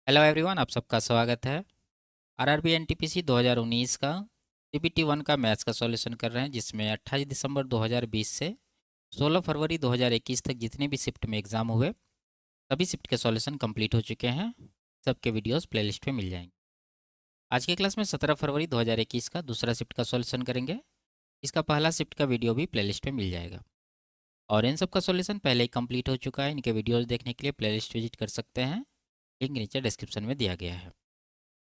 Hello everyone, आप सबका स्वागत है। आरआरबी एनटीपीसी 2019 का सीपीटी 1 का मैथ्स का सॉल्यूशन कर रहे हैं, जिसमें 28 दिसंबर 2020 से 16 फरवरी 2021 तक जितने भी शिफ्ट में एग्ज़ाम हुए सभी शिफ्ट के सॉल्यूशन कंप्लीट हो चुके हैं। सबके वीडियोस प्लेलिस्ट में मिल जाएंगे। आज के क्लास में 17 फरवरी 2021 का दूसरा शिफ्ट का सॉल्यूशन करेंगे। इसका पहला शिफ्ट का वीडियो भी प्लेलिस्ट में मिल जाएगा। और इन सब का सॉल्यूशन पहले ही कंप्लीट हो चुका है। इनके वीडियोज़ देखने के लिए प्लेलिस्ट विजिट कर सकते हैं। लिंक नीचे डिस्क्रिप्शन में दिया गया है।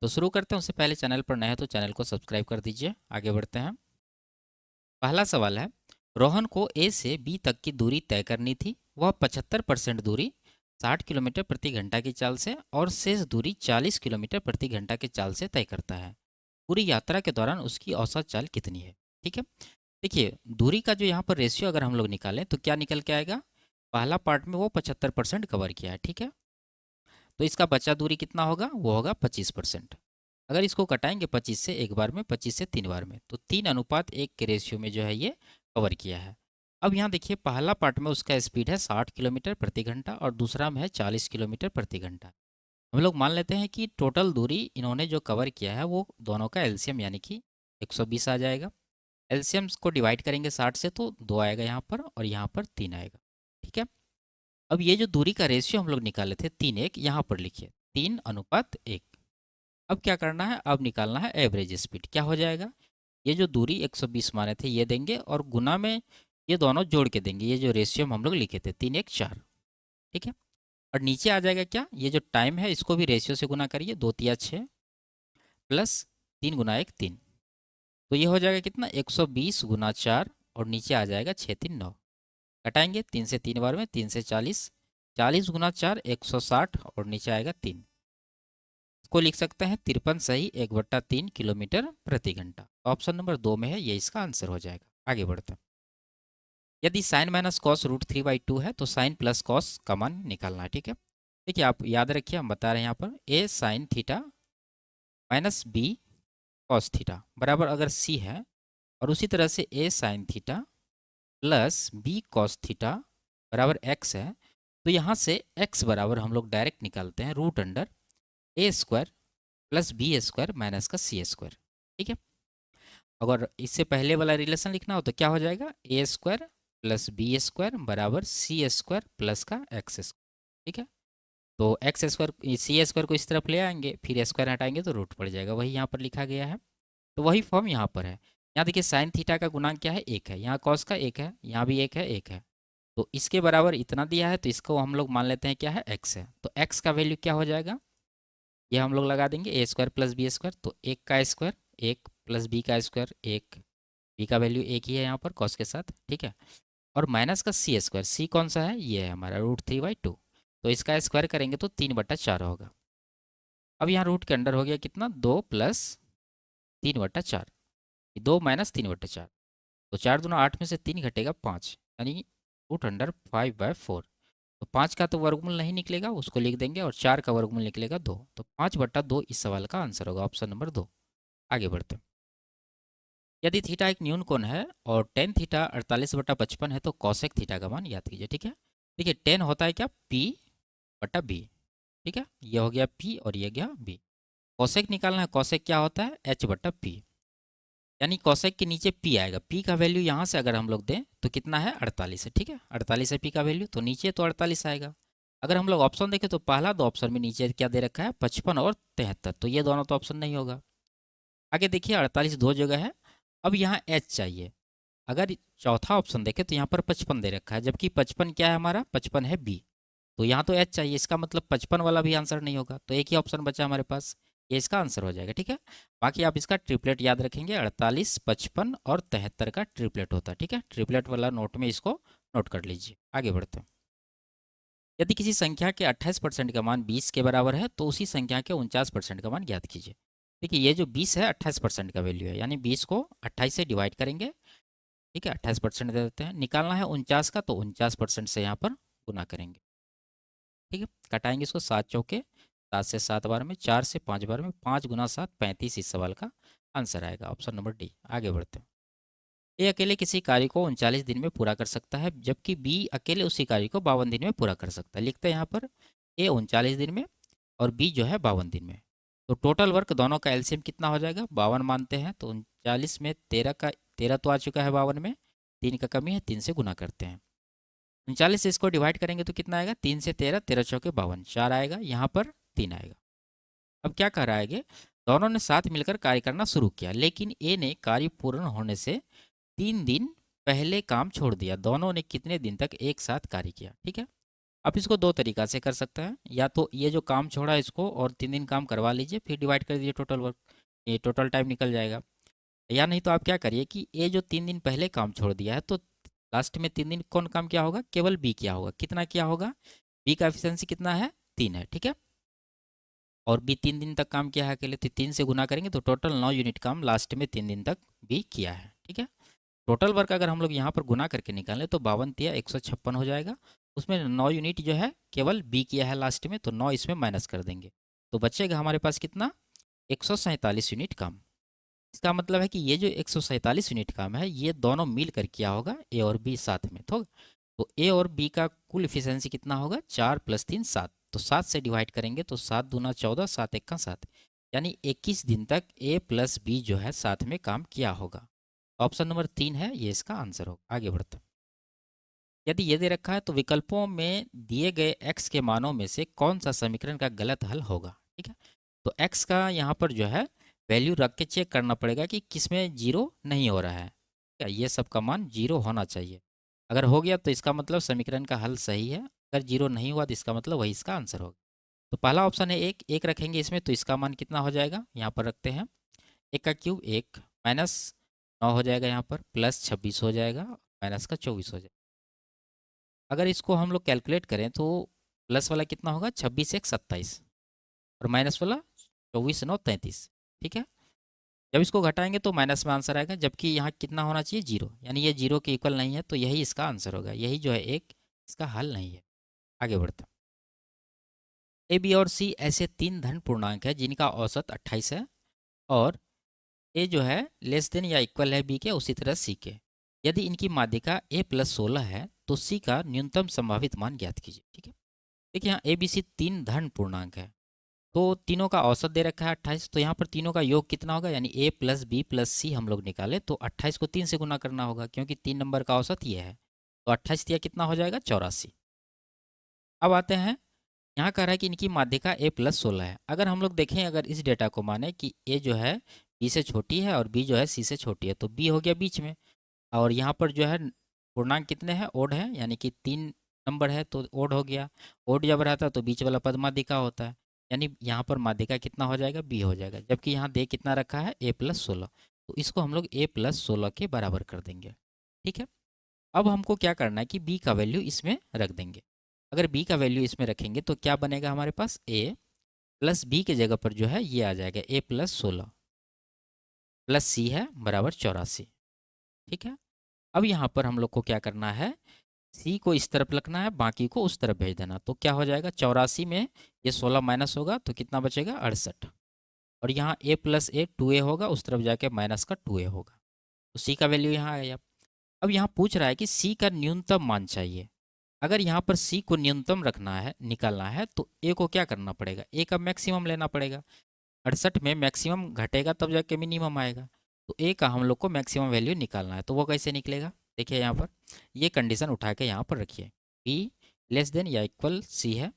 तो शुरू करते हैं। उससे पहले चैनल पर नए हैं तो चैनल को सब्सक्राइब कर दीजिए। आगे बढ़ते हैं। पहला सवाल है, रोहन को ए से बी तक की दूरी तय करनी थी। वह 75% दूरी 60 किलोमीटर प्रति घंटा की चाल से और शेष दूरी 40 किलोमीटर प्रति घंटा की चाल से तय करता है। पूरी यात्रा के दौरान उसकी औसत चाल कितनी है? ठीक है। देखिए, दूरी का जो यहाँ पर रेशियो अगर हम लोग निकालें तो क्या निकल के आएगा? पहला पार्ट में वो 75% कवर किया है, ठीक है। तो इसका बचा दूरी कितना होगा? वो होगा 25%। अगर इसको कटाएंगे 25 से एक बार में, 25 से 3 बार में, तो 3:1 के रेशियो में जो है ये कवर किया है। अब यहाँ देखिए, पहला पार्ट में उसका स्पीड है 60 किलोमीटर प्रति घंटा और दूसरा में है 40 किलोमीटर प्रति घंटा। हम लोग मान लेते हैं कि टोटल दूरी इन्होंने जो कवर किया है वो दोनों का एलसीएम यानी कि 120 आ जाएगा। एलसीएम को डिवाइड करेंगे 60 से तो 2 आएगा यहाँ पर और यहाँ पर 3 आएगा, ठीक है। अब ये जो दूरी का रेशियो हम लोग निकाले थे 3:1, यहाँ पर लिखिए 3:1। अब क्या करना है? अब निकालना है एवरेज स्पीड। क्या हो जाएगा? ये जो दूरी 120 माने थे ये देंगे और गुना में ये दोनों जोड़ के देंगे। ये जो रेशियो हम लोग लिखे थे 3:1:4, ठीक है। और नीचे आ जाएगा क्या? ये जो टाइम है इसको भी रेशियो से गुना करिए, 2×3=6 प्लस 3×1=3। तो ये हो जाएगा कितना? 120×4 और नीचे आ जाएगा 6×3=9। घटाएंगे 3 से 3 बार में, 3 से 40, 40×4 160 और नीचे आएगा 3। को लिख सकते हैं 53 सही 1/3 किलोमीटर प्रति घंटा। ऑप्शन नंबर 2 में है, ये इसका आंसर हो जाएगा। आगे बढ़ते हैं। यदि साइन माइनस कॉस √3/2 है तो साइन प्लस कॉस का मान निकालना है, ठीक है। देखिए, आप याद रखिए, हम बता रहे हैं यहाँ पर a sine theta minus b cos theta बराबर अगर सी है, और उसी तरह से a sine theta plus b cos theta बराबर एक्स है, तो यहाँ से एक्स बराबर हम लोग डायरेक्ट निकालते हैं √ए² प्लस बी² माइनस का सी², ठीक है। अगर इससे पहले वाला रिलेशन लिखना हो तो क्या हो जाएगा? ए² प्लस बी² बराबर सी² प्लस का एक्स², ठीक है। तो एक्स² सी² को इस तरफ ले आएंगे, फिर स्क्वायर हटाएंगे तो रूट पड़ जाएगा, वही यहाँ पर लिखा गया है। तो वही फॉर्म यहाँ पर है। यहाँ देखिए, साइन थीटा का गुणांक क्या है? 1 है। यहाँ कॉस का 1 है, यहाँ भी 1 है, 1 है। तो इसके बराबर इतना दिया है तो इसको हम लोग मान लेते हैं क्या है? एक्स है। तो एक्स का वैल्यू क्या हो जाएगा? ये हम लोग लगा देंगे ए² प्लस बी²। तो 1 का स्क्वायर 1 प्लस बी का स्क्वायर 1, बी का वैल्यू 1 ही है यहाँ पर कॉस के साथ, ठीक है। और माइनस का सी², सी कौन सा है? ये है हमारा √3/2। तो इसका स्क्वायर करेंगे तो 3/4 होगा। अब यहाँ रूट के अंडर हो गया कितना? 2 प्लस 3/4, 2 माइनस 3/4। तो 4×2=8 में से 3 घटेगा 5, यानी √5/4। तो 5 का तो वर्गमूल नहीं निकलेगा, उसको लिख देंगे, और 4 का वर्गमूल निकलेगा 2। तो 5/2 इस सवाल का आंसर होगा, ऑप्शन नंबर 2। आगे बढ़ते हैं। यदि थीटा एक न्यून कोण है और टेन थीटा 48/55 है तो कॉसेक थीटा का मान याद कीजिए, ठीक है। देखिए, टेन होता है क्या? P/B, ठीक है। ये हो गया P और ये गया B। कॉसेक निकालना है। कॉसेक क्या होता है? H/P, यानी कॉसेक के नीचे P आएगा। P का वैल्यू यहाँ से अगर हम लोग दें तो कितना है? 48 है, ठीक है। 48 है P का वैल्यू, तो नीचे तो 48 आएगा। अगर हम लोग ऑप्शन देखें तो पहला दो ऑप्शन में नीचे क्या दे रखा है? 55 और 73, तो ये दोनों तो ऑप्शन नहीं होगा। आगे देखिए, 48 दो जगह है। अब यहाँ H चाहिए। अगर चौथा ऑप्शन देखें तो यहाँ पर 55 दे रखा है, जबकि 55 क्या है हमारा? 55 है B। तो यहाँ तो H चाहिए, इसका मतलब 55 वाला भी आंसर नहीं होगा। तो एक ही ऑप्शन बचा हमारे पास, ये इसका आंसर हो जाएगा, ठीक है। बाकी आप इसका ट्रिपलेट याद रखेंगे, 48, 55 और 73 का ट्रिपलेट होता है, ठीक है। ट्रिपलेट वाला नोट में इसको नोट कर लीजिए। आगे बढ़ते हैं। यदि किसी संख्या के 28% का मान 20 के बराबर है तो उसी संख्या के 49% का मान ज्ञात कीजिए। देखिए, ये जो 20 है 28% का वैल्यू है, यानी 20 को 28 से डिवाइड करेंगे, ठीक है। 28% दे देते हैं। निकालना है 49 का, तो 49% से यहाँ पर गुना करेंगे, ठीक है। कटाएंगे इसको 7×4 7 से 7 बार में, 4 से 5 बार में, 5×7 35 इस सवाल का आंसर आएगा, ऑप्शन नंबर डी। आगे बढ़ते हैं। ए अकेले किसी कार्य को 39 दिन में पूरा कर सकता है, जबकि बी अकेले उसी कार्य को 52 दिन में पूरा कर सकता है। लिखते हैं यहाँ पर ए 39 दिन में और बी जो है 52 दिन में। तो टोटल वर्क दोनों का एलसीएम कितना हो जाएगा, 52 मानते हैं, तो 39 में 13 तो आ चुका है 52 में, 3 का कमी है, 3 से गुना करते हैं। 39 से इसको डिवाइड करेंगे तो कितना आएगा, 3 से 13, 13 चौके 52, 4 आएगा, यहाँ पर 3 आएगा। अब क्या कह रहा है कि दोनों ने साथ मिलकर कार्य करना शुरू किया, लेकिन ए ने कार्य पूर्ण होने से 3 दिन पहले काम छोड़ दिया। दोनों ने कितने दिन तक एक साथ कार्य किया, ठीक है। आप इसको दो तरीका से कर सकते हैं, या तो ये जो काम छोड़ा इसको और 3 दिन काम करवा लीजिए, फिर डिवाइड कर दीजिए टोटल वर्क, ये टोटल टाइम निकल जाएगा। या नहीं तो आप क्या करिए कि ये जो 3 दिन पहले काम छोड़ दिया है, तो लास्ट में 3 दिन कौन काम किया होगा, केवल बी किया होगा। कितना किया होगा, बी का एफिशिएंसी कितना है, 3 है, ठीक है। और बी 3 दिन तक काम किया है अकेले, तो 3 से गुना करेंगे तो टोटल 9 यूनिट काम लास्ट में 3 दिन तक बी किया है, ठीक है। टोटल वर्क अगर हम लोग यहाँ पर गुना करके निकालें तो 52 तिया 156 हो जाएगा। उसमें 9 यूनिट जो है केवल बी किया है लास्ट में, तो 9 इसमें माइनस कर देंगे, तो बचेगा हमारे पास कितना, 147 यूनिट काम। इसका मतलब है कि ये जो 147 यूनिट काम है ये दोनों मिल कर किया होगा, ए और बी साथ में। तो ए और बी का कुल इफिशियंसी कितना होगा, 4 + 3 7, तो 7 से डिवाइड करेंगे तो 7 दूना 14, 7 1 7, यानी 21 दिन तक ए प्लस बी जो है साथ में काम किया होगा। ऑप्शन नंबर 3 है ये इसका आंसर होगा। आगे बढ़ते हैं। यदि ये दे रखा है तो विकल्पों में दिए गए x के मानों में से कौन सा समीकरण का गलत हल होगा, ठीक है। तो x का यहाँ पर जो है वैल्यू रख के चेक करना पड़ेगा कि किस में जीरो नहीं हो रहा है, क्या ये सब का मान जीरो होना चाहिए। अगर हो गया तो इसका मतलब समीकरण का हल सही है, अगर जीरो नहीं हुआ तो इसका मतलब वही इसका आंसर होगा। तो पहला ऑप्शन है एक, एक रखेंगे इसमें तो इसका मान कितना हो जाएगा, यहाँ पर रखते हैं, 1 का क्यूब 1 माइनस 9 हो जाएगा, यहाँ पर प्लस 26 हो जाएगा, माइनस का 24 हो जाएगा। अगर इसको हम लोग कैलकुलेट करें तो प्लस वाला कितना होगा, 26 1 27, और माइनस वाला 24 9 33, ठीक है। जब इसको घटाएंगे तो माइनस में आंसर आएगा, जबकि यहाँ कितना होना चाहिए, जीरो, यानी ये जीरो के इक्वल नहीं है, तो यही इसका आंसर होगा, यही जो है एक इसका हल नहीं है। आगे बढ़ते हैं। ए बी और सी ऐसे 3 धन पूर्णांक है जिनका औसत 28 है, और ए जो है लेस देन या इक्वल है बी के, उसी तरह सी के। यदि इनकी माध्यिका ए प्लस 16 है तो सी का न्यूनतम संभावित मान ज्ञात कीजिए, ठीक है। देखिए यहाँ ए बी सी 3 धन पूर्णांक है, तो तीनों का औसत दे रखा है 28, तो यहाँ पर तीनों का योग कितना होगा, यानी ए प्लस बी प्लस सी हम लोग निकाले तो 28 को 3 से गुना करना होगा, क्योंकि 3 नंबर का औसत ये है, तो 28 दिया कितना हो जाएगा, 84। अब आते हैं, यहाँ कह रहा है कि इनकी माध्यिका ए प्लस 16 है। अगर हम लोग देखें, अगर इस डेटा को माने कि ए जो है बी से छोटी है और बी जो है सी से छोटी है, तो बी हो गया बीच में, और यहाँ पर जो है पूर्णांक कितने हैं, ओड है, यानी कि 3 नंबर है तो ओड हो गया। ओड जब रहता है तो बीच वाला पद माध्यिका होता है, यानी यहाँ पर माध्यिका कितना हो जाएगा, बी हो जाएगा, जबकि यहाँ दे कितना रखा है, ए प्लस 16, तो इसको हम लोग ए प्लस 16 के बराबर कर देंगे, ठीक है। अब हमको क्या करना है कि बी का वैल्यू इसमें रख देंगे। अगर बी का वैल्यू इसमें रखेंगे तो क्या बनेगा हमारे पास, ए प्लस बी के जगह पर जो है ये आ जाएगा, ए प्लस 16 प्लस सी है बराबर 84, ठीक है। अब यहाँ पर हम लोग को क्या करना है, सी को इस तरफ रखना है, बाकी को उस तरफ भेज देना, तो क्या हो जाएगा, 84 में ये 16 माइनस होगा तो कितना बचेगा, 68, और यहाँ ए प्लस ए 2a होगा, उस तरफ जाके माइनस का 2a होगा, तो सी का वैल्यू यहाँ आ गया। अब यहाँ पूछ रहा है कि सी का न्यूनतम मान चाहिए। अगर यहाँ पर सी को न्यूनतम रखना है, निकालना है, तो ए को क्या करना पड़ेगा, ए का मैक्सिमम लेना पड़ेगा। 68 में मैक्सिमम घटेगा तब जाके मिनिमम आएगा, तो ए का हम लोग को मैक्सिमम वैल्यू निकालना है, तो वो कैसे निकलेगा, देखिए यहाँ पर ये कंडीशन उठा के यहाँ पर रखिए, बी लेस देन या इक्वल सी है।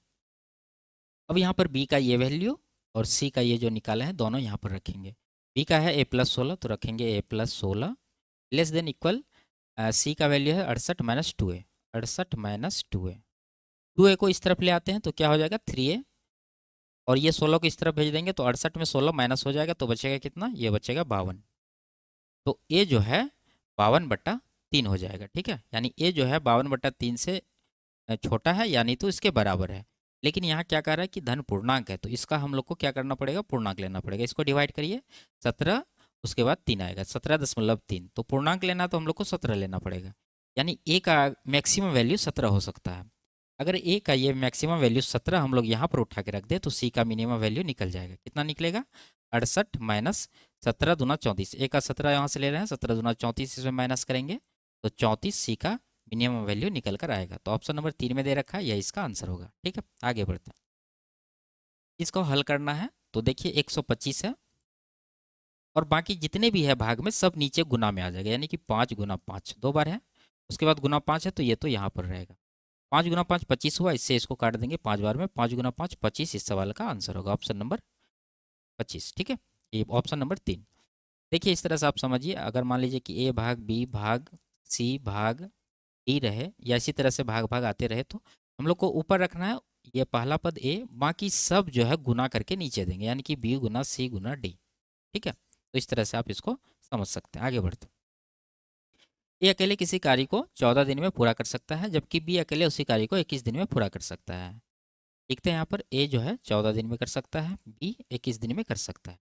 अब यहाँ पर बी का ये वैल्यू और सी का ये जो निकाला है दोनों यहाँ पर रखेंगे। बी का है ए प्लस 16, तो रखेंगे a plus 16 less than equal c का वैल्यू है 68 minus 2a, 68 minus 2a, 2a को इस तरफ ले आते हैं तो क्या हो जाएगा, 3a, और ये 16 को इस तरफ भेज देंगे तो 68 में 16 माइनस हो जाएगा, तो बचेगा कितना, ये बचेगा 52, तो ए जो है 52/3 हो जाएगा, ठीक है। यानी ए जो है 52/3 से छोटा है, यानी तो इसके बराबर है। लेकिन यहाँ क्या कह रहा है कि धन पूर्णांक है, तो इसका हम लोग को क्या करना पड़ेगा, पूर्णांक लेना पड़ेगा। इसको डिवाइड करिए, 17 उसके बाद 3 आएगा, 17.3, तो पूर्णांक लेना तो हम लोग को 17 लेना पड़ेगा, यानी ए का मैक्सिमम वैल्यू 17 हो सकता है। अगर ए का ये मैक्सिमम वैल्यू 17 हम लोग यहाँ पर उठा के रख दे तो सी का मिनिमम वैल्यू निकल जाएगा, कितना निकलेगा, 68 माइनस 17 दूना 34, ए का 17 यहाँ से ले रहे हैं, 17 दूना 34 इसमें माइनस करेंगे तो 34 सी का मिनिमम वैल्यू निकल कर आएगा। तो ऑप्शन नंबर 3 में दे रखा है, यह इसका आंसर होगा, ठीक है। आगे बढ़ते हैं। इसको हल करना है तो देखिए 125 है और बाकी जितने भी है भाग में सब नीचे गुना में आ जाएगा, यानी कि 5 गुना 5 दो बार है, उसके बाद गुना 5 है तो ये तो यहाँ पर रहेगा। 5 गुना 5 25 हुआ, इससे इसको काट देंगे 5 बार में, 5 गुना 5 25, इस सवाल का आंसर होगा ऑप्शन नंबर 25। ठीक है, ये ऑप्शन नंबर 3। देखिए इस तरह से आप समझिए, अगर मान लीजिए कि ए भाग बी भाग सी भाग डी रहे या इसी तरह से भाग भाग आते रहे तो हम लोग को ऊपर रखना है ये पहला पद ए, बाकी सब जो है गुना करके नीचे देंगे, यानी कि बी गुना सी गुना डी। ठीक है, तो इस तरह से आप इसको समझ सकते हैं। आगे बढ़ते हैं। ए अकेले किसी कार्य को 14 दिन में पूरा कर सकता है, जबकि बी अकेले उसी कार्य को 21 दिन में पूरा कर सकता है। देखते हैं यहाँ पर ए जो है 14 दिन में कर सकता है, बी 21 दिन में कर सकता है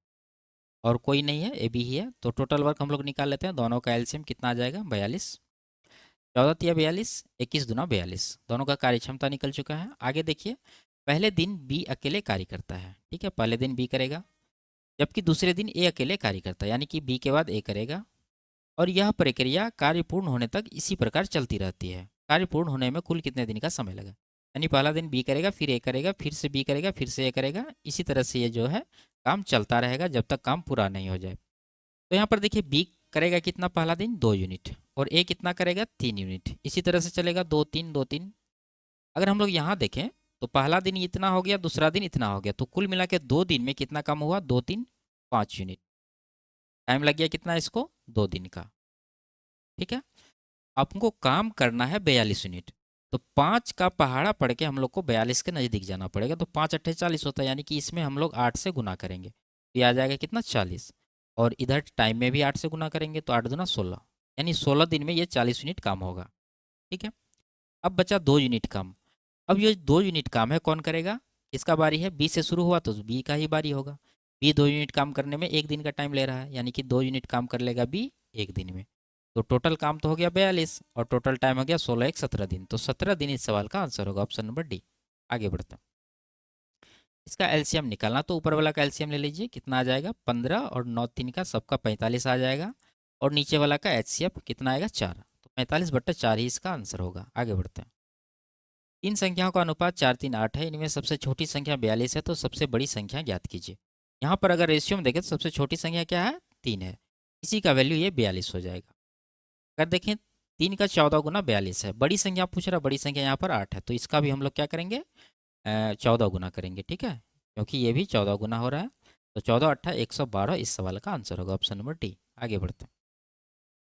और कोई नहीं है, ए बी ही है। तो टोटल वर्क हम लोग निकाल लेते हैं, दोनों का एलसीएम कितना आ जाएगा 42। 14 तिया 42, 21 दुना 42, दोनों का कार्य क्षमता निकल चुका है। आगे देखिए, पहले दिन बी अकेले कार्य करता है, ठीक है, पहले दिन बी करेगा, जबकि दूसरे दिन ए अकेले कार्य करता है, यानी कि बी के बाद ए करेगा और यह प्रक्रिया कार्य पूर्ण होने तक इसी प्रकार चलती रहती है। कार्य पूर्ण होने में कुल कितने दिन का समय लगा, यानी पहला दिन बी करेगा, फिर ए करेगा, फिर से बी करेगा, फिर से ए करेगा, इसी तरह से ये जो है काम चलता रहेगा जब तक काम पूरा नहीं हो जाए। तो यहाँ पर देखिए बी करेगा कितना पहला दिन 2 यूनिट और ए कितना करेगा 3 यूनिट, इसी तरह से चलेगा 2 3 2 3। अगर हम लोग यहाँ देखें तो पहला दिन इतना हो गया, दूसरा दिन इतना हो गया, तो कुल मिला के 2 दिन में कितना काम हुआ 2 3 5 यूनिट, टाइम लग गया कितना इसको 2 दिन का। ठीक है, आपको काम करना है 42 यूनिट, तो 5 का पहाड़ा पढ़ के हम लोग को 42 के नज़दीक जाना पड़ेगा, तो 5 अट्ठे 40 होता है, यानी कि इसमें हम लोग 8 से गुना करेंगे तो ये आ जाएगा कितना 40, और इधर टाइम में भी 8 से गुना करेंगे तो 8 दुना 16, यानी 16 दिन में ये 40 यूनिट काम होगा। ठीक है, अब बचा 2 यूनिट काम। अब ये 2 यूनिट काम है कौन करेगा, इसका बारी है, बी से शुरू हुआ तो बी का ही बारी होगा। बी 2 यूनिट काम करने में 1 दिन का टाइम ले रहा है, यानी कि 2 यूनिट काम कर लेगा बी 1 दिन में, तो टोटल काम तो हो गया 42 और टोटल टाइम हो गया 16 1 17 दिन, तो 17 दिन इस सवाल का आंसर होगा ऑप्शन नंबर डी। आगे बढ़ते हैं, इसका एलसीएम निकालना, तो ऊपर वाला का एलसीएम ले लीजिए, कितना आ जाएगा 15 और 9 3 का सबका 45 आ जाएगा, और नीचे वाला का एचसीएफ कितना आएगा 4, तो 45/4 ही इसका आंसर होगा। आगे बढ़ते हैं, इन संख्याओं का अनुपात 4 3 8 है, इनमें सबसे छोटी संख्या 42 है, तो सबसे बड़ी संख्या ज्ञात कीजिए। यहाँ पर अगर रेशियो में देखें तो सबसे छोटी संख्या क्या है 3 है, इसी का वैल्यू ये 42 हो जाएगा। अगर देखें 3 का 14 गुना 42 है, बड़ी संख्या पूछ रहा, बड़ी संख्या यहाँ पर 8 है, तो इसका भी हम लोग क्या करेंगे 14 गुना करेंगे। ठीक है, क्योंकि ये भी 14 गुना हो रहा है, तो 14 अट्ठा 112 इस सवाल का आंसर होगा ऑप्शन नंबर डी। आगे बढ़ते हैं,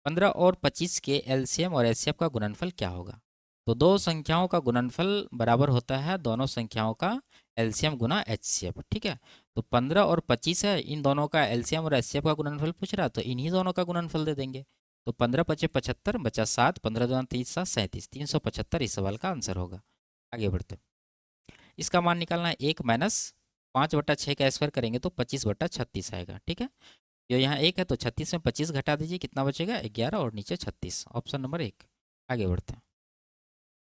15 और 25 के एलसीएम और एचसीएफ का गुणनफल क्या होगा। तो दो संख्याओं का गुणनफल बराबर होता है दोनों संख्याओं का एलसीएम गुना एचसीएफ। ठीक है, तो 15 और 25 है, इन दोनों का एलसीएम और एचसीएफ का गुणनफल पूछ रहा, तो इन्हीं दोनों का गुणनफल दे देंगे। तो 15 पचे 75 बचा 7, 15 दूना 30 7 37, 375 इस सवाल का आंसर होगा। आगे बढ़ते हैं, इसका मान निकालना है 1 माइनस 5/6 का स्क्वायर करेंगे तो 25/36 आएगा। ठीक है, जो यहाँ 1 है तो 36 में 25 घटा दीजिए, कितना बचेगा 11 और नीचे 36, ऑप्शन नंबर 1। आगे बढ़ते हैं,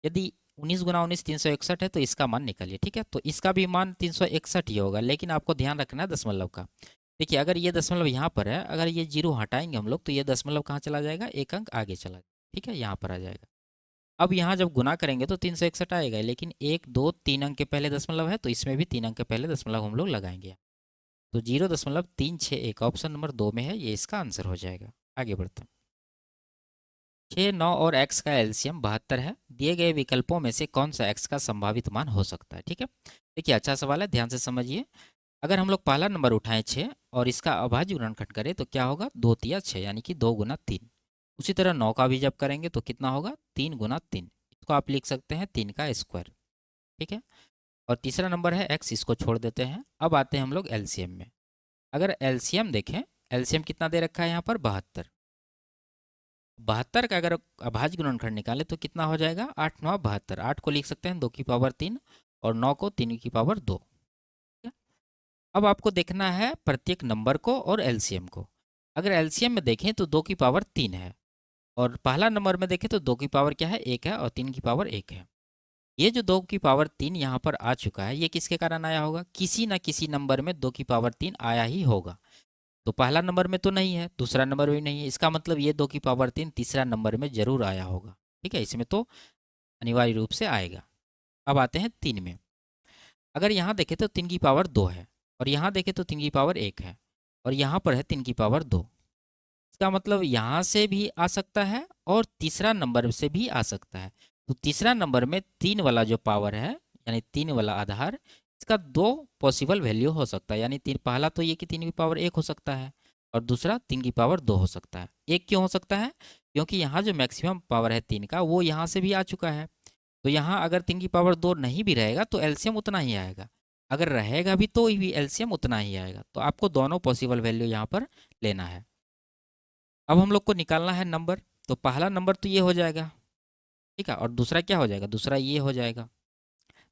यदि 19 गुना 19 361 है तो इसका मान निकालिए। ठीक है, तो इसका भी मान 361 ही होगा, लेकिन आपको ध्यान रखना है दशमलव का। देखिए अगर ये दशमलव यहाँ पर है, अगर ये जीरो हटाएंगे हम लोग तो ये दशमलव कहाँ चला जाएगा, एक अंक आगे चला जाएगा। ठीक है, यहाँ पर आ जाएगा। अब यहाँ जब गुना करेंगे तो 361 आएगा, लेकिन 1 2 3 अंक के पहले दशमलव है, तो इसमें भी 3 अंक के पहले दशमलव हम लोग लगाएंगे, तो 0.361 ऑप्शन नंबर 2 में है, ये इसका आंसर हो जाएगा। आगे बढ़ते हैं, 6 9 और x का एलसीएम 72 है, दिए गए विकल्पों में से कौन सा x का संभावित मान हो सकता है। ठीक है, देखिए अच्छा सवाल है, ध्यान से समझिए। अगर हम लोग पहला नंबर उठाएं 6 और इसका अभाज्य गुणनखंड करें तो क्या होगा 2 तिया 6, यानी कि 2 गुना 3। उसी तरह 9 का भी जब करेंगे तो कितना होगा 3 गुना 3, इसको आप लिख सकते हैं 3 का स्क्वायर। ठीक है, और तीसरा नंबर है x, इसको छोड़ देते हैं। अब आते हैं हम लोग एलसीएम में। अगर एलसीएम देखें, एलसीएम कितना दे रखा है यहाँ पर 72, 72 का अगर अभाज्य गुणनखंड निकाले तो कितना हो जाएगा 8 9 72, 8 को लिख सकते हैं 2 की पावर 3 और 9 को 3 की पावर 2। अब आपको देखना है प्रत्येक नंबर को और एलसीएम को। अगर एलसीएम में देखें तो 2 की पावर 3 है, और पहला नंबर में देखें तो 2 की पावर क्या है 1 है, और 3 की पावर 1 है। ये जो 2 की पावर 3 यहाँ पर आ चुका है, ये किसके कारण आया होगा, किसी ना किसी नंबर में 2 की पावर 3 आया ही होगा। तो पहला नंबर में तो नहीं है, दूसरा नंबर भी नहीं है, इसका मतलब ये 2 की पावर 3 तीसरा नंबर में जरूर आया होगा। ठीक है, इसमें तो अनिवार्य रूप से आएगा। अब आते हैं 3 में। अगर यहाँ देखें तो 3 की पावर 2 है, और यहाँ देखें तो 3 की पावर 1 है, और यहाँ पर है 3 की पावर 2। इसका मतलब यहाँ से भी आ सकता है और तीसरा नंबर से भी आ सकता है। तो तीसरा नंबर में 3 वाला जो पावर है, यानी 3 वाला आधार, इसका 2 पॉसिबल वैल्यू हो सकता है। यानी तीन, पहला तो ये कि 3 की पावर 1 हो सकता है, और दूसरा 3 की पावर 2 हो सकता है। एक क्यों हो सकता है? क्योंकि यहाँ जो मैक्सिमम पावर है 3 का, वो यहाँ से भी आ चुका है। तो यहाँ अगर 3 की पावर 2 नहीं भी रहेगा तो एलसीएम उतना ही आएगा, अगर रहेगा भी तो भी एलसीएम उतना ही आएगा। तो आपको दोनों पॉसिबल वैल्यू यहाँ पर लेना है। अब हम लोग को निकालना है नंबर। तो पहला नंबर तो ये हो जाएगा, ठीक है, और दूसरा क्या हो जाएगा? दूसरा ये हो जाएगा।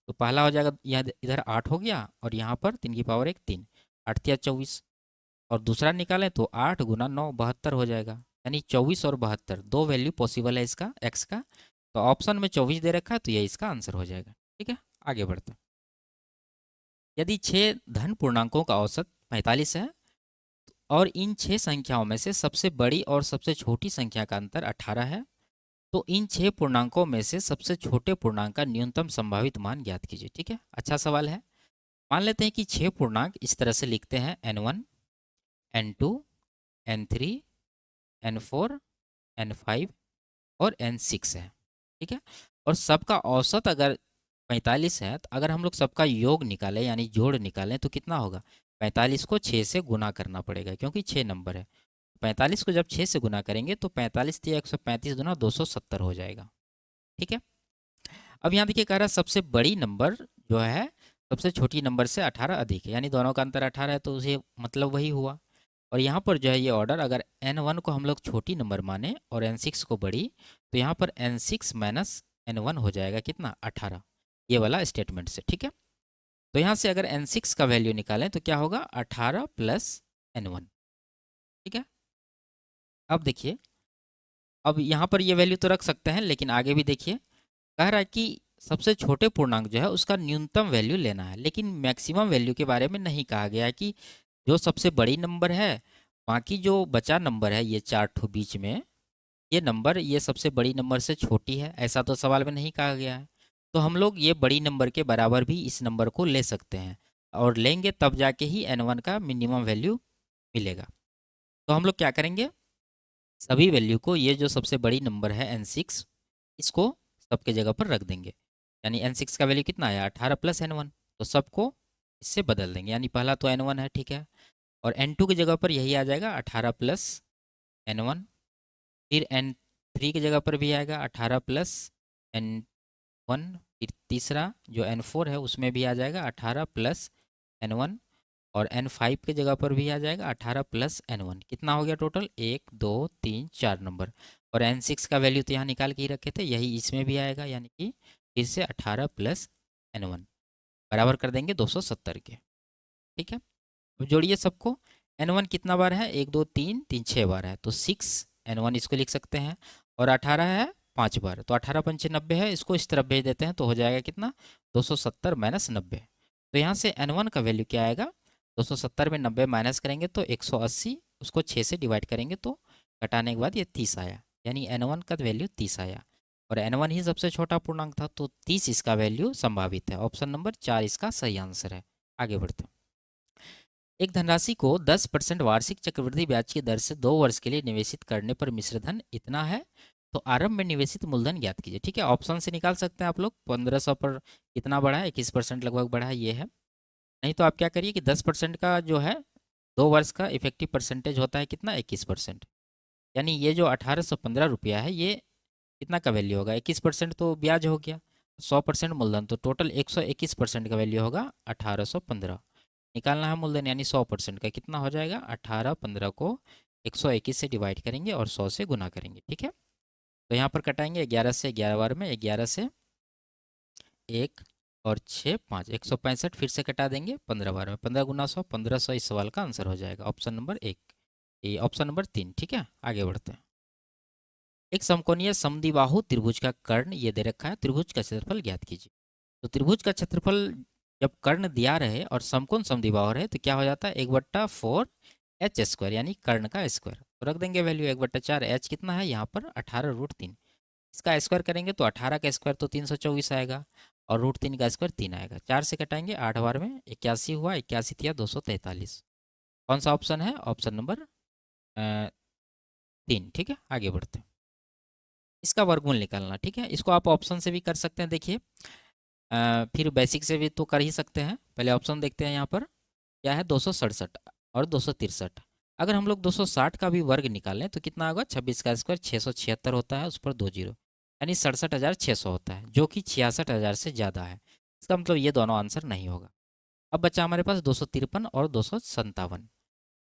तो पहला हो जाएगा, यहाँ इधर 8 हो गया, और यहाँ पर 3 की पावर 1 3, 8 तिया 24। और दूसरा निकालें तो 8 गुना 9 72 हो जाएगा। यानी 24 और 72 दो वैल्यू पॉसिबल है इसका, एक्स का। तो ऑप्शन में 24 दे रखा है, तो ये इसका आंसर हो जाएगा। ठीक है, आगे बढ़ते हैं। यदि 6 धन पूर्णांकों का औसत 45 है, और इन 6 संख्याओं में से सबसे बड़ी और सबसे छोटी संख्या का अंतर 18 है, तो इन 6 पूर्णांकों में से सबसे छोटे पूर्णांक का न्यूनतम संभावित मान ज्ञात कीजिए। ठीक है, अच्छा सवाल है। मान लेते हैं कि 6 पूर्णांक इस तरह से लिखते हैं, n1, n2, n3, n4, n5 और n6 है। ठीक है, और सबका औसत अगर 45 है, तो अगर हम लोग सबका योग निकालें यानी जोड़ निकालें तो कितना होगा? 45 को 6 से गुना करना पड़ेगा, क्योंकि 6 नंबर है। 45 को जब 6 से गुना करेंगे तो 45 या 135 गुना 270 हो जाएगा। ठीक है, अब यहाँ देखिए, कह रहा है सबसे बड़ी नंबर जो है सबसे छोटी नंबर से 18 अधिक है, यानी दोनों का अंतर 18 है, तो उसे मतलब वही हुआ। और यहाँ पर जो है ये ऑर्डर, अगर n1 को हम लोग छोटी नंबर माने और n6 को बड़ी, तो यहाँ पर n6 माइनस n1 हो जाएगा कितना? 18, ये वाला स्टेटमेंट से। ठीक है, तो यहाँ से अगर n6 का वैल्यू निकालें तो क्या होगा? 18 प्लस n1। ठीक है, अब देखिए, अब यहाँ पर ये वैल्यू तो रख सकते हैं, लेकिन आगे भी देखिए, कह रहा है कि सबसे छोटे पूर्णांक जो है उसका न्यूनतम वैल्यू लेना है, लेकिन मैक्सिमम वैल्यू के बारे में नहीं कहा गया है कि जो सबसे बड़ी नंबर है, बाकी जो बचा नंबर है ये 4 ठो बीच में, ये नंबर ये सबसे बड़ी नंबर से छोटी है, ऐसा तो सवाल में नहीं कहा गया है। तो हम लोग ये बड़ी नंबर के बराबर भी इस नंबर को ले सकते हैं, और लेंगे तब जाके ही n1 का मिनिमम वैल्यू मिलेगा। तो हम लोग क्या करेंगे, सभी वैल्यू को, ये जो सबसे बड़ी नंबर है n6, इसको सबके जगह पर रख देंगे। यानी n6 का वैल्यू कितना आया? 18 प्लस n1, तो सबको इससे बदल देंगे। यानी पहला तो n1 है, ठीक है, और n2 की जगह पर यही आ जाएगा 18 प्लस n1। फिर n3 की जगह पर भी आएगा 18 प्लस n1। फिर तीसरा जो n4 है उसमें भी आ जाएगा 18 प्लस n1, और n5 की जगह पर भी आ जाएगा 18 प्लस n1। कितना हो गया टोटल? 1 2 3 4 नंबर। और n6 का वैल्यू तो यहाँ निकाल के ही रखे थे, यही इसमें भी आएगा, यानी कि फिर से 18 प्लस n1 बराबर कर देंगे 270 के। ठीक है, अब जोड़िए सबको। n1 कितना बार है? 1 2 3 3 6 बार है, तो 6 n1 इसको लिख सकते हैं। और 18 है 5 बार, तो 18 पंचे 90 है, इसको इस तरफ भेज देते हैं तो हो जाएगा कितना? 270 माइनस 90। तो यहाँ से n1 का वैल्यू क्या आएगा? 270 में 90 माइनस करेंगे तो 180, उसको 6 से डिवाइड करेंगे तो घटाने के बाद ये 30 आया, यानी n1 का वैल्यू 30 आया। और n1 ही सबसे छोटा पूर्णांक था, तो 30 इसका वैल्यू संभावित है। ऑप्शन नंबर 4 इसका सही आंसर है। आगे बढ़ते हैं। एक धनराशि को 10% वार्षिक चक्रवृद्धि ब्याज की दर से 2 वर्ष के लिए निवेशित करने पर मिश्र धन इतना है, तो आरंभ में निवेशित मूलधन ज्ञात कीजिए। ठीक है, ऑप्शन से निकाल सकते हैं आप लोग। 1500 पर कितना बढ़ा है? 21% लगभग बढ़ा है, ये है। नहीं तो आप क्या करिए कि 10% का जो है 2 वर्ष का इफेक्टिव परसेंटेज होता है कितना? 21%। यानी ये जो 1815 रुपया है, ये कितना का वैल्यू होगा? 21% तो ब्याज हो गया, 100% मूलधन, तो टोटल 121% का वैल्यू होगा 1815। निकालना है मूलधन, यानी 100% का कितना हो जाएगा? 1815 को 121 से डिवाइड करेंगे और 100 से गुना करेंगे। ठीक है, तो यहाँ पर कटाएंगे 11 से 11 बार में, 11 से 1 और 6 5, 165 फिर से कटा देंगे 15 बार में, 15 गुना 100, 1500 इस सवाल का आंसर हो जाएगा। ऑप्शन नंबर 1, ये ऑप्शन नंबर 3। ठीक है, आगे बढ़ते हैं। एक समकोणीय समद्विबाहु त्रिभुज का कर्ण ये दे रखा है, त्रिभुज का क्षेत्रफल ज्ञात कीजिए। तो त्रिभुज का क्षेत्रफल जब कर्ण दिया रहे और समकोण समद्विबाहु रहे तो क्या हो जाता है? 1/4 एच स्क्वायर, यानी कर्ण का स्क्वायर। तो रख देंगे वैल्यू 1/4, एच कितना है यहाँ पर? 18√3। इसका स्क्वायर करेंगे तो 18 का स्क्वायर तो 324 आएगा, और √3 का स्क्वायर 3 आएगा। 4 से कटाएंगे 8 बार में 81 हुआ, 81 तिया 243। कौन सा ऑप्शन है? Option number 3। ठीक है, आगे बढ़ते हैं। इसका वर्गमूल निकालना, ठीक है, इसको आप ऑप्शन से भी कर सकते हैं। देखिए फिर बेसिक से भी तो कर ही सकते हैं। पहले ऑप्शन देखते हैं, यहाँ पर क्या है 267 और 263। अगर हम लोग 260 का भी वर्ग निकालें तो कितना होगा? 26 का स्क्वायर 676 होता है, उस पर 2 जीरो, यानी 67,600 होता है, जो कि 66,000 से ज़्यादा है। इसका मतलब ये दोनों आंसर नहीं होगा। अब बचा हमारे पास 253 और 257।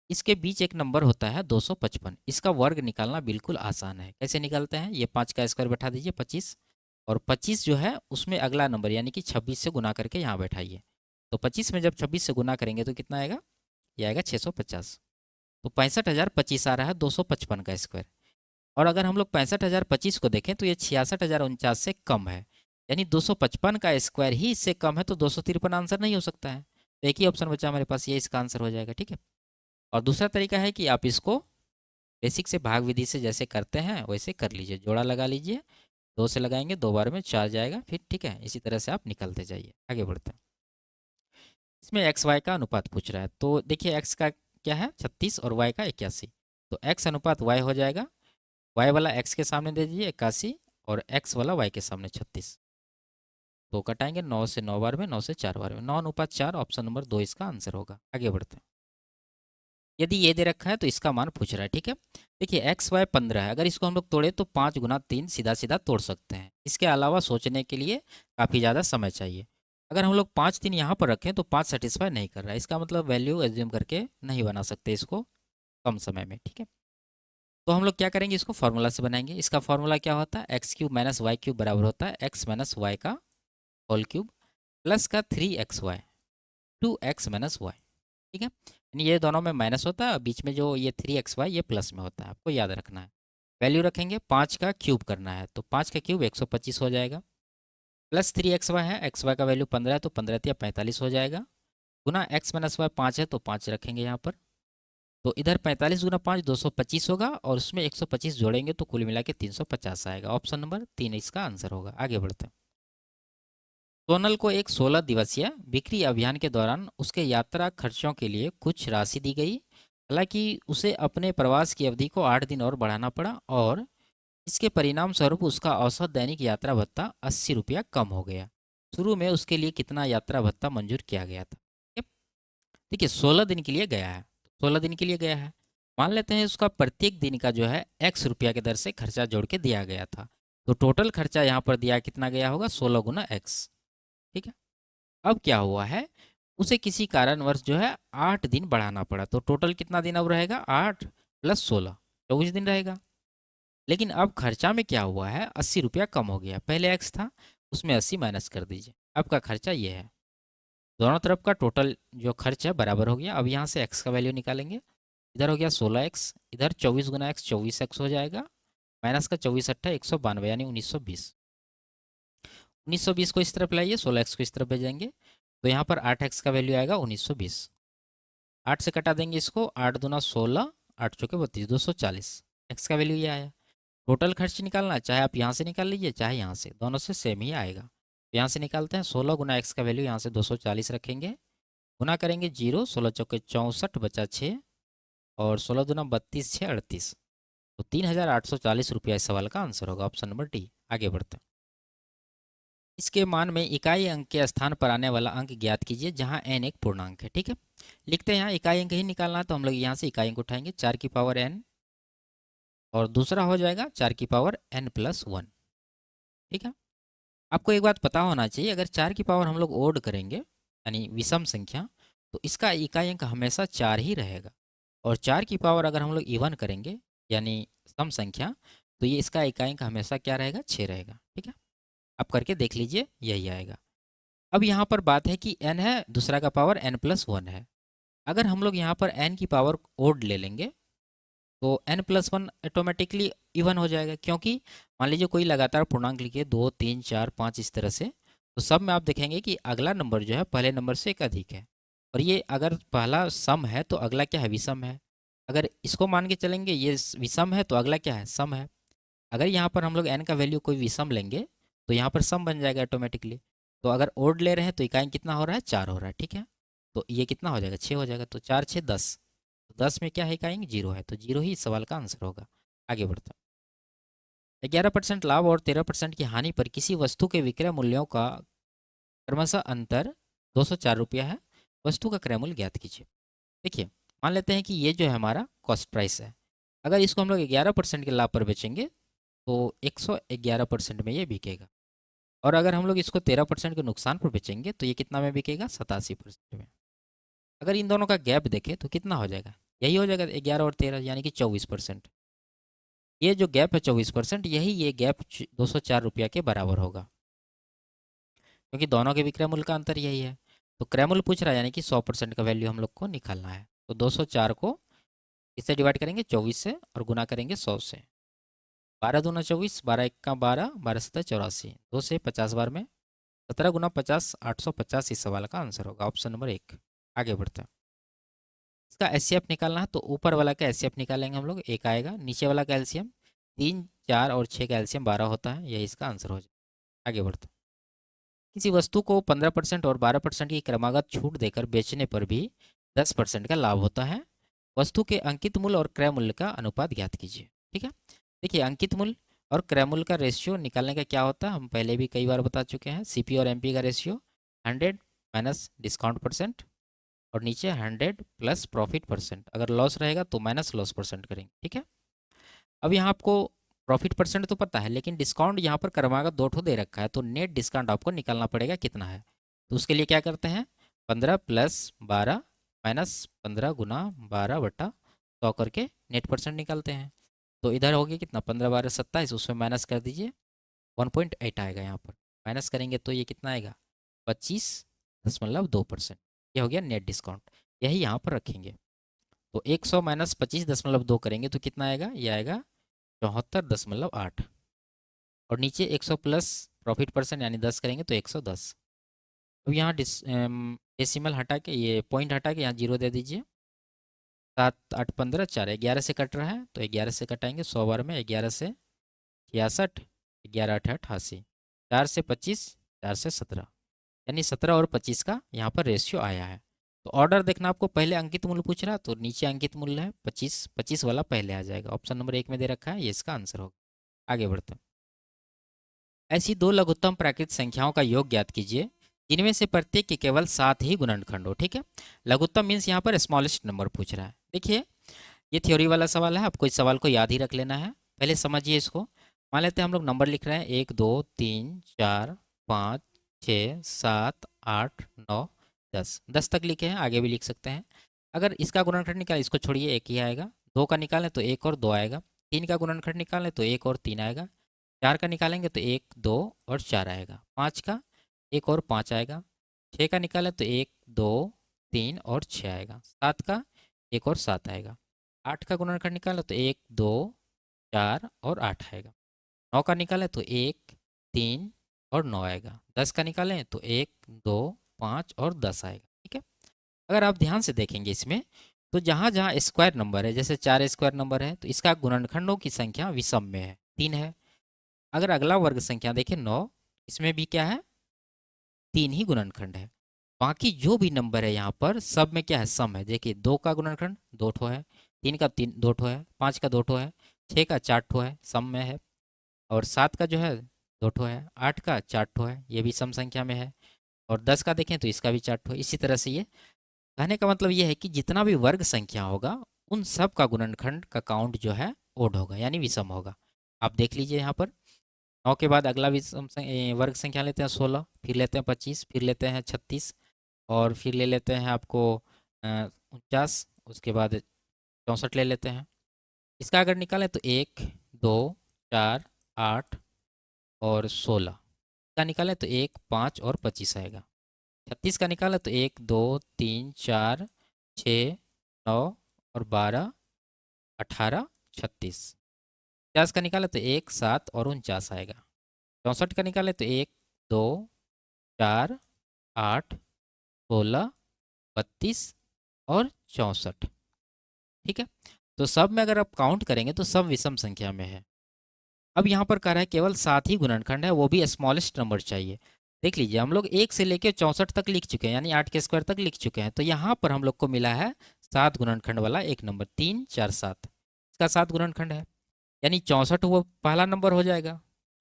इसके बीच एक नंबर होता है 255। इसका वर्ग निकालना बिल्कुल आसान है। कैसे निकालते हैं? ये 5 का स्क्वायर बैठा दीजिए 25, और 25 जो है उसमें अगला नंबर यानी कि 26 से गुना करके यहाँ बैठाइए। तो 25 में जब 26 से गुना करेंगे तो कितना आएगा? ये आएगा 650। तो 65,025 आ रहा है 255 का स्क्वायर। और अगर हम लोग 65,025 को देखें तो ये 66,049 से कम है, यानी 255 का स्क्वायर ही इससे कम है, तो 253 आंसर नहीं हो सकता है। तो एक ही ऑप्शन बचा हमारे पास, ये इसका आंसर हो जाएगा। ठीक है, और दूसरा तरीका है कि आप इसको बेसिक से भाग विधि से जैसे करते हैं वैसे कर लीजिए, जोड़ा लगा लीजिए, 2 से लगाएंगे 2 बार में 4 जाएगा फिर। ठीक है, इसी तरह से आप निकलते जाइए। आगे बढ़ते हैं। इसमें एक्स वाई का अनुपात पूछ रहा है, तो देखिए एक्स का क्या है 36 और वाई का 81। तो एक्स अनुपात वाई हो जाएगा, वाई वाला एक्स के सामने दे दीजिए 81 और एक्स वाला वाई के सामने 36। तो कटाएंगे 9 से 9 बार में, 9 से 4 बार में, 9 अनुपात 4, ऑप्शन नंबर 2 इसका आंसर होगा। आगे बढ़ते हैं। यदि ये दे रखा है तो इसका मान पूछ रहा है। ठीक है, देखिए एक्स वाई 15 है, अगर इसको हम लोग तोड़े तो 5 गुना 3 सीधा सीधा तोड़ सकते हैं। इसके अलावा सोचने के लिए काफ़ी ज़्यादा समय चाहिए। अगर हम लोग 5 3 यहाँ पर रखें तो 5 सेटिस्फाई नहीं कर रहा है, इसका मतलब वैल्यू एज्यूम करके नहीं बना सकते इसको कम समय में। ठीक है, तो हम लोग क्या करेंगे, इसको फॉर्मूला से बनाएंगे। इसका फॉर्मूला क्या होता है? X cube minus y cube बराबर होता है एक्स माइनस वाई का होल क्यूब प्लस का 3xy 2x-y। ठीक है, यानी ये दोनों में माइनस होता है और बीच में जो ये 3xy ये प्लस में होता है, आपको याद रखना है। वैल्यू रखेंगे, 5 का क्यूब करना है, तो 5 का क्यूब 125 हो जाएगा, प्लस 3xy है, xy का वैल्यू 15 है तो 15 तिया 45 हो जाएगा, गुना x माइनस वाई 5 है तो 5 रखेंगे यहाँ पर। तो इधर 45 गुना 5 225 होगा, और उसमें 125 जोड़ेंगे तो कुल मिला के 350 आएगा। ऑप्शन नंबर 3 इसका आंसर होगा। आगे बढ़ते हैं। सोनल को एक 16 दिवसीय बिक्री अभियान के दौरान उसके यात्रा खर्चों के लिए कुछ राशि दी गई। हालांकि उसे अपने प्रवास की अवधि को 8 दिन और बढ़ाना पड़ा, और इसके परिणाम स्वरूप उसका औसत दैनिक यात्रा भत्ता 80 रुपया कम हो गया। शुरू में उसके लिए कितना यात्रा भत्ता मंजूर किया गया था? ठीक है? देखिए 16 दिन के लिए गया है, 16 दिन के लिए गया है, मान लेते हैं उसका प्रत्येक दिन का जो है x रुपया के दर से खर्चा जोड़ के दिया गया था। तो टोटल खर्चा यहाँ पर दिया कितना गया होगा? 16 गुना x। ठीक है, अब क्या हुआ है, उसे किसी कारणवश जो है 8 दिन बढ़ाना पड़ा, तो टोटल कितना दिन अब रहेगा? 8 + 16 24 दिन रहेगा। लेकिन अब खर्चा में क्या हुआ है? 80 रुपया कम हो गया। पहले एक्स था उसमें 80 माइनस कर दीजिए, आपका खर्चा ये है। दोनों तरफ का टोटल जो खर्च है बराबर हो गया। अब यहाँ से एक्स का वैल्यू निकालेंगे, इधर हो गया 16x, इधर 24 गुना एक्स 24x हो जाएगा, माइनस का 24 अट्ठा 192 यानी 1920। 1920 को इस तरफ लाइए, 16x को इस तरफ भेजेंगे, तो यहाँ पर 8x का वैल्यू आएगा 1920। 8 से कटा देंगे इसको, 8 दूना 16, 8 चौके 32, 240। एक्स का वैल्यू ये आया। टोटल खर्च निकालना, चाहे आप यहाँ से निकाल लीजिए चाहे यहाँ से, दोनों से सेम ही आएगा। तो यहाँ से निकालते हैं, 16 गुना एक्स का वैल्यू यहाँ से 240 रखेंगे, गुना करेंगे 0, 16 चौके 64 बचा 6, और 16 दूना 32 6 38। तो 3,840 रुपया इस सवाल का आंसर होगा। Option number D. आगे बढ़ते हैं। इसके मान में इकाई अंक के स्थान पर आने वाला अंक ज्ञात कीजिए जहां n एक पूर्णांक है। ठीक है, लिखते हैं यहाँ इकाई अंक ही निकालना है, तो हम लोग यहाँ से इकाई अंक उठाएंगे 4 की पावर n, और दूसरा हो जाएगा 4 की पावर n+1। ठीक है, आपको एक बात पता होना चाहिए, अगर 4 की पावर हम लोग ओड करेंगे यानी विषम संख्या, तो इसका इकाई अंक हमेशा 4 ही रहेगा। और 4 की पावर अगर हम लोग इवन करेंगे यानी सम संख्या, तो ये इसका इकाई अंक हमेशा क्या रहेगा? 6 रहेगा। ठीक है, आप करके देख लीजिए, यही आएगा। अब यहाँ पर बात है कि n है, दूसरा का पावर n+1 है। अगर हम लोग यहाँ पर n की पावर ओड ले लेंगे तो n+1 ऑटोमेटिकली इवन हो जाएगा, क्योंकि मान लीजिए कोई लगातार पूर्णांक लिखिए 2 3 4 5 इस तरह से, तो सब में आप देखेंगे कि अगला नंबर जो है पहले नंबर से एक अधिक है। और ये अगर पहला सम है तो अगला क्या है? विषम है। अगर इसको मान के चलेंगे ये विषम है तो अगला क्या है? सम है। अगर यहाँ पर हम लोग n का वैल्यू कोई विषम लेंगे तो यहाँ पर सम बन जाएगा ऑटोमेटिकली। तो अगर ओड ले रहे हैं तो इकाई कितना हो रहा है, 4 हो रहा है, ठीक है। तो ये कितना हो जाएगा, 6 हो जाएगा, तो 4 6 10, 10 में क्या है इकाई, 0 है, तो 0 ही इस सवाल का आंसर होगा। आगे बढ़ते हैं। 11% लाभ और 13% की हानि पर किसी वस्तु के विक्रय मूल्यों का क्रमशः अंतर 204 रुपया है। वस्तु का क्रय मूल्य ज्ञात कीजिए। देखिए, मान लेते हैं कि ये जो है हमारा कॉस्ट प्राइस है। अगर इसको हम लोग 11% के लाभ पर बेचेंगे तो 111% में ये बिकेगा। और अगर हम लोग इसको 13% के नुकसान पर बेचेंगे तो ये कितना में बिकेगा, 87% में। अगर इन दोनों का गैप देखें तो कितना हो जाएगा, यही हो जाएगा 11 और 13, यानी कि 24%। ये जो गैप है 24%, यही ये गैप 204 रुपया के बराबर होगा, क्योंकि दोनों के विक्रय मूल्य का अंतर यही है। तो क्रय मूल्य पूछ रहा है, यानी कि 100% का वैल्यू हम लोग को निकालना है। तो 204 को इससे डिवाइड करेंगे 24 से और गुना करेंगे 100 से। 12 दूना 24, 12 इक्का 12, 12 सत्तर 84, 2 से 50 बार में 17 गुना 50, 850 इस सवाल का आंसर होगा, ऑप्शन नंबर 1। आगे बढ़ते हैं। इसका एचसीएफ निकालना है, तो ऊपर वाला का एचसीएफ निकालेंगे हम लोग, 1 आएगा। नीचे वाला का एलसीएम 3 4 और 6 का एलसीएम 12 होता है, यही इसका आंसर हो जाएगा। आगे बढ़ते हैं। किसी वस्तु को 15% और 12% की क्रमागत छूट देकर बेचने पर भी 10% का लाभ होता है। वस्तु के अंकित मूल्य और क्रय मूल्य का अनुपात ज्ञात कीजिए। ठीक है, देखिए अंकित मूल्य और क्रय मूल्य का रेशियो निकालने का क्या होता है, हम पहले भी कई बार बता चुके हैं। सीपी और एमपी का रेशियो 100 माइनस डिस्काउंट परसेंट, और नीचे 100 प्लस प्रॉफिट परसेंट। अगर लॉस रहेगा तो माइनस लॉस परसेंट करेंगे, ठीक है। अब यहाँ आपको प्रॉफिट परसेंट तो पता है, लेकिन डिस्काउंट यहाँ पर क्रमागत 2 ठो दे रखा है, तो नेट डिस्काउंट आपको निकालना पड़ेगा कितना है। तो उसके लिए क्या करते हैं, 15 प्लस 12 माइनस 15 गुना 12/100 करके नेट परसेंट निकालते हैं। तो इधर हो गया कितना, 15 12 27, उसमें माइनस कर दीजिए, 1.8 आएगा यहाँ पर। माइनस करेंगे तो ये कितना आएगा, 25.2%। ये हो गया नेट डिस्काउंट, यही यहाँ पर रखेंगे। तो 100 माइनस 25.2 करेंगे तो कितना आएगा, ये आएगा 74.8। और नीचे 100 प्लस प्रॉफिट परसेंट यानी 10 करेंगे तो 110। अब यहाँ डेसिमल हटा के, ये पॉइंट हटा के यहाँ 0 दे दीजिए। 7 8 15 4, 11 से कट रहा है, तो 11 से कटाएंगे 100 बार में। 11 से 66, 11 8 88, 4 से 25, 4 से 17, यानी 17 और 25 का यहाँ पर रेशियो आया है। तो ऑर्डर देखना, आपको पहले अंकित मूल्य पूछ रहा है तो नीचे अंकित मूल्य है 25, 25 वाला पहले आ जाएगा, ऑप्शन नंबर 1 में दे रखा है, ये इसका आंसर होगा। आगे बढ़ते हैं। ऐसी दो लघुत्तम प्राकृत संख्याओं का योग ज्ञात कीजिए जिनमें से प्रत्येक के केवल 7 ही गुणनखंड हो। ठीक है, लघुत्तम मीन्स यहाँ पर स्मॉलेस्ट नंबर पूछ रहा है। देखिए, ये थ्योरी वाला सवाल है, आपको इस सवाल को याद ही रख लेना है। पहले समझिए इसको। मान लेते हैं हम लोग नंबर लिख रहे हैं 1 2 3 4 5 6 7 8 9 10, 10 तक लिखे हैं, आगे भी लिख सकते हैं। अगर इसका गुणनखंड निकालें, इसको छोड़िए, एक ही आएगा। 2 का निकालें तो 1 और 2 आएगा। 3 का गुणनखंड निकालें तो 1 और 3 आएगा। 4 का निकालेंगे तो 1 2 और 4 आएगा। 5 का 1 और 5 आएगा। 6 का निकालें तो 1 2 3 और 6 आएगा। 7 का 1 और 7 आएगा। 8 का गुणनखंड निकालें तो 1 2 4 और 8 आएगा। 9 का निकालें तो 1 3 और 9 आएगा। 10 का निकालें तो 1 2 5 और 10 आएगा। ठीक है, अगर आप ध्यान से देखेंगे इसमें, तो जहाँ जहाँ स्क्वायर नंबर है, जैसे 4 स्क्वायर नंबर है, तो इसका गुणनखंडों की संख्या विषम में है, 3 है। अगर अगला वर्ग संख्या देखें 9, इसमें भी क्या है, 3 ही गुणनखंड है। बाकी जो भी नंबर है यहाँ पर सब में क्या है, सम है। देखिए 2 का गुणनखंड 2 ठो है, 3 का 2 ठो है, 5 का 2 ठो है, 6 का 4 ठो है, सम में है। और 7 का जो है 2 ठो है, 8 का 4 ठो है, ये भी सम संख्या में है। और 10 का देखें तो इसका भी 4 ठो है। इसी तरह से ये कहने का मतलब ये है कि जितना भी वर्ग संख्या होगा उन सब का गुणनखंड का काउंट जो है ओड होगा, यानी विषम होगा। आप देख लीजिए यहाँ पर 9 के बाद अगला वर्ग संख्या लेते हैं 16, फिर लेते हैं 25, फिर लेते हैं 36, और फिर ले लेते हैं आपको 49, उसके बाद 64 ले लेते हैं। इसका अगर निकालें तो 1 2 4 8 और 16 का निकालें तो 1 5 और 25 आएगा। 36 का निकालें तो 1 2 3 4 6 9 और 12 18 36। 50 का निकालें तो 1 7 और 49 आएगा। 64 का निकालें तो 1 2 4 8 16 32 और 64। ठीक है, तो सब में अगर आप काउंट करेंगे तो सब विषम संख्या में है। अब यहाँ पर कह रहा है केवल 7 ही गुणनखंड है, वो भी स्मॉलेस्ट नंबर चाहिए। देख लीजिए, हम लोग 1 से लेके 64 तक लिख चुके हैं, यानी 8 के स्क्वायर तक लिख चुके हैं। तो यहाँ पर हम लोग को मिला है 7 गुणनखंड वाला एक नंबर, 3 4 7, इसका 7 गुणनखंड है, यानी 64 वो पहला नंबर हो जाएगा,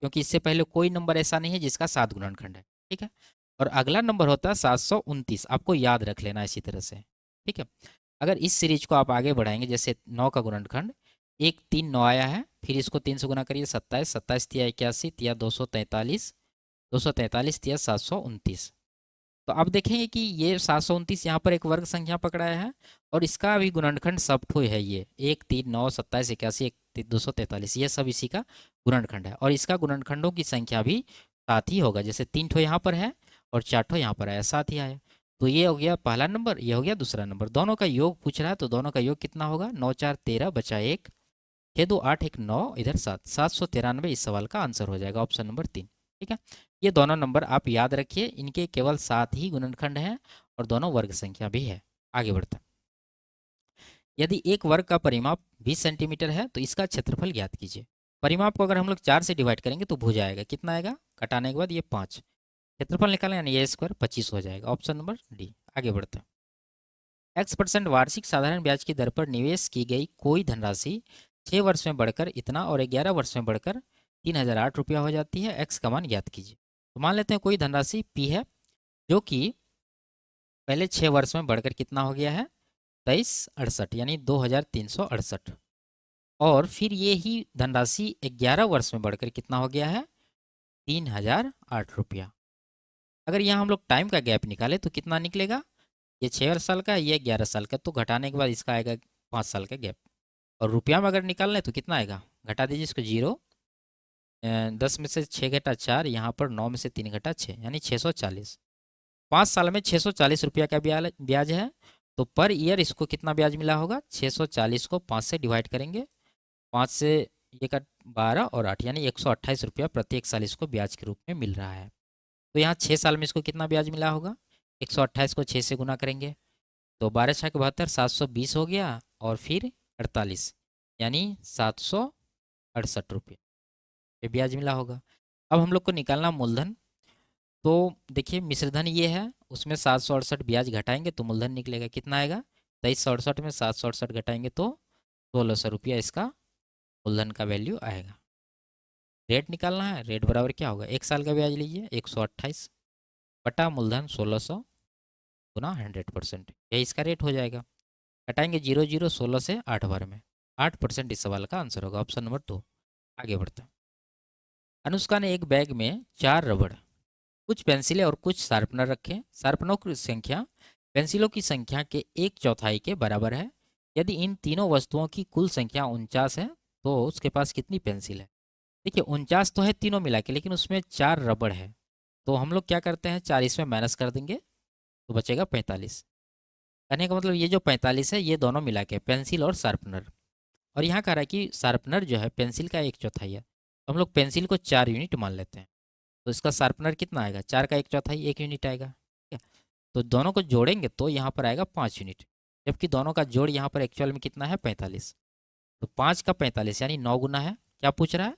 क्योंकि इससे पहले कोई नंबर ऐसा नहीं है जिसका 7 गुणनखंड है। ठीक है, और अगला नंबर होता है 729, आपको याद रख लेना इसी तरह से। ठीक है, अगर इस सीरीज को आप आगे बढ़ाएंगे, जैसे 9 का गुणनखंड 1 3 9 आया है, फिर इसको 3 से गुना करिए, 27, 27 तिया 81 तिया 243, 243 तिया 729। तो आप देखेंगे कि ये 729 यहाँ पर एक वर्ग संख्या पकड़ाया है, और इसका भी गुणनखंड सब ठो है, ये 1 3 9 27 81 243, ये सब इसी का गुणनखंड है। और इसका गुणनखंडों की संख्या भी 7 ही होगा, जैसे 3 ठो यहाँ पर है और 4 ठो यहाँ पर आया, 7 ही आया। तो ये हो गया पहला नंबर, ये हो गया दूसरा नंबर, दोनों का योग पूछ रहा है, तो दोनों का योग कितना होगा, 9 4 13 बचा 1, 6 2 8 1 9, इधर 7, 793 इस सवाल का आंसर हो जाएगा, ऑप्शन नंबर 3। ठीक है, ये दोनों नंबर आप याद रखिए, इनके केवल 7 ही गुणनखंड हैं और दोनों वर्ग संख्या भी है। आगे बढ़ते हैं। यदि एक वर्ग का परिमाप 20 सेंटीमीटर है तो इसका क्षेत्रफल ज्ञात कीजिए। परिमाप को अगर हम लोग 4 से डिवाइड करेंगे तो भुजा आएगा, कितना आएगा, घटाने के बाद ये 5, क्षेत्रफल निकालें यानी ये स्क्वायर 25 हो जाएगा, ऑप्शन नंबर डी। आगे बढ़ते हैं। X% वार्षिक साधारण ब्याज की दर पर निवेश की गई कोई धनराशि 6 वर्ष में बढ़कर इतना और 11 वर्ष में बढ़कर 3008 रुपया हो जाती है, एक्स का मान ज्ञात कीजिए। तो मान लेते हैं कोई धनराशि P है, जो कि पहले 6 वर्ष में बढ़कर कितना हो गया है, 2368, यानी 2368, और फिर ये ही धनराशि 11 वर्ष में बढ़कर कितना हो गया है, 3008 रुपया। अगर यहाँ हम लोग टाइम का गैप निकाले तो कितना निकलेगा, ये 6 साल का, ये 11 साल का, तो घटाने के बाद इसका आएगा 5 साल का गैप। और रुपया में अगर निकालना है तो कितना आएगा, घटा दीजिए इसको, 0, 10 में से 6 घटा 4, यहाँ पर 9 में से 3 घटा 6, यानी 640। 5 साल में 640 रुपया का ब्याज है, तो पर ईयर इसको कितना ब्याज मिला होगा, 640 को 5 से डिवाइड करेंगे, 5 से ये का 12 और 8, यानी 128 रुपया प्रत्येक साल इसको ब्याज के रूप में मिल रहा है। तो यहाँ 6 साल में इसको कितना ब्याज मिला होगा, 128 को 6 से गुना करेंगे तो 12 छः 72, 720 हो गया, और फिर 48, यानी 768 रुपये ये ब्याज मिला होगा। अब हम लोग को निकालना मूलधन। तो देखिए मिश्रधन ये है, उसमें 768 ब्याज घटाएंगे तो मूलधन निकलेगा, कितना आएगा, 2368 में 768 घटाएंगे तो 1600 रुपया इसका मूलधन का वैल्यू आएगा। रेट निकालना है, रेट बराबर क्या होगा, 1 साल का ब्याज लीजिए 128 बटा मूलधन 1600 गुना 100%, यही इसका रेट हो जाएगा। घटाएंगे 0 0, 16 से 8 बार में 8% इस सवाल का आंसर होगा, ऑप्शन नंबर 2। आगे बढ़ते हैं। अनुष्का ने एक बैग में 4 रबड़, कुछ पेंसिलें और कुछ शार्पनर रखे। शार्पनरों की संख्या पेंसिलों की संख्या के 1/4 के बराबर है। यदि इन तीनों वस्तुओं की कुल संख्या 49 है तो उसके पास कितनी पेंसिल है। देखिए 49 तो है तीनों मिला के, लेकिन उसमें 4 रबड़ है, तो हम लोग क्या करते हैं, 4 इसमें माइनस कर देंगे तो बचेगा 45। कहने का मतलब ये जो 45 है ये दोनों मिला के पेंसिल और शार्पनर, और यहाँ कह रहा है कि शार्पनर जो है पेंसिल का 1/4 है, तो हम लोग पेंसिल को 4 यूनिट मान लेते हैं, तो इसका शार्पनर कितना आएगा, 4 का 1/4 1 यूनिट आएगा। ठीक है, तो दोनों को जोड़ेंगे तो यहाँ पर आएगा 5 यूनिट, जबकि दोनों का जोड़ यहाँ पर एक्चुअल में कितना है, 45। तो 5 का 45 यानी 9 गुना है, क्या पूछ रहा है,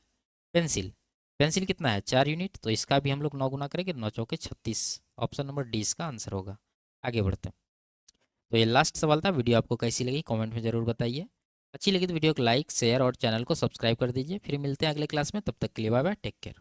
पेंसिल। पेंसिल कितना है, 4 यूनिट, तो इसका भी हम लोग 9 गुना करेंगे, 9 चौके 36, ऑप्शन नंबर डी इसका आंसर होगा। आगे बढ़ते हैं। तो ये लास्ट सवाल था। वीडियो आपको कैसी लगी कमेंट में ज़रूर बताइए। अच्छी लगी तो वीडियो को लाइक शेयर और चैनल को सब्सक्राइब कर दीजिए। फिर मिलते हैं अगले क्लास में, तब तक के लिए बाय बाय, टेक केयर।